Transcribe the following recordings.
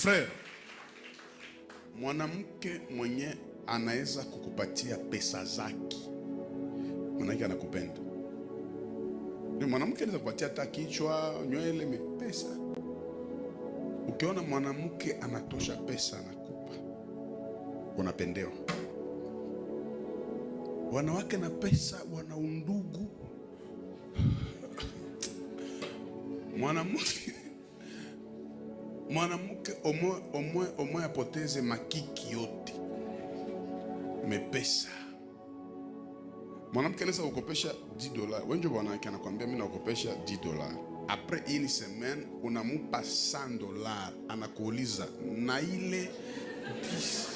Frère, mwanamke mwenye anaweza kukupatia pesa zake, mwanamke anakupenda. Ni mwanamke anaweza kupatia hata kichwa, nywele, pesa. Ukiona mwanamke anatosha pesa anakupa, unapendewa. Wanawake na pesa wana undugu. Mwanamke omwe apoteze makiki yote, mepesa. Mwanamke anaweza kukopesha $10. Wengi wanawake anakuambia mimi nakukopesha $10. Après une semaine unamupa $100, anakuuliza na ile 10.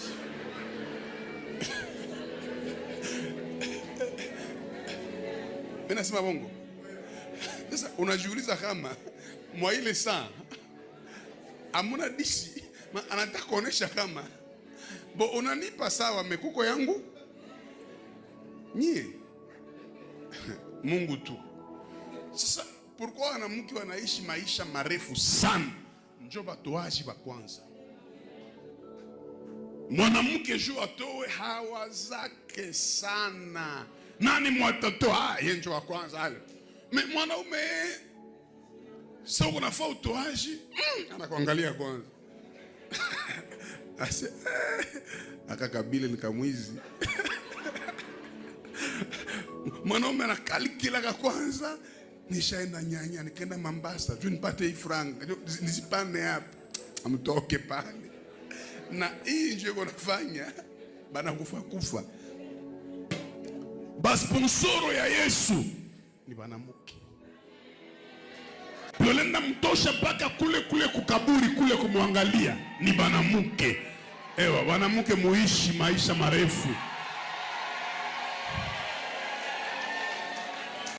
Mimi nasema bongo. Sasa unajiuliza kama mwa ile saa amuna dishi, anataka kuonesha kama bo unanipa sawa mekuko yangu nyie Mungu tu. Sasa pourquoi wanamke wanaishi maisha marefu sana? Njo batoaji ba kwanza. Mwanamke juu atoe hawa zake sana. Nani mwatatoa? Yeye njo wa kwanza ale. Mwanaume sio unafaa utoaji, anakuangalia kwanza. Ase akakabile nikamwizi. Mwanaume anakalikila kwanza, nishaenda nyanya, nikaenda Mombasa, juu nipate hii franga, nisipane hapa, amtoke pale. Na hii ndio wanafanya bana kufa. Basponsoro ya Yesu ni banamuke. Yolenda mtosha mpaka kule kukaburi kule kumwangalia ni banamuke. Ewa banamuke muishi maisha marefu.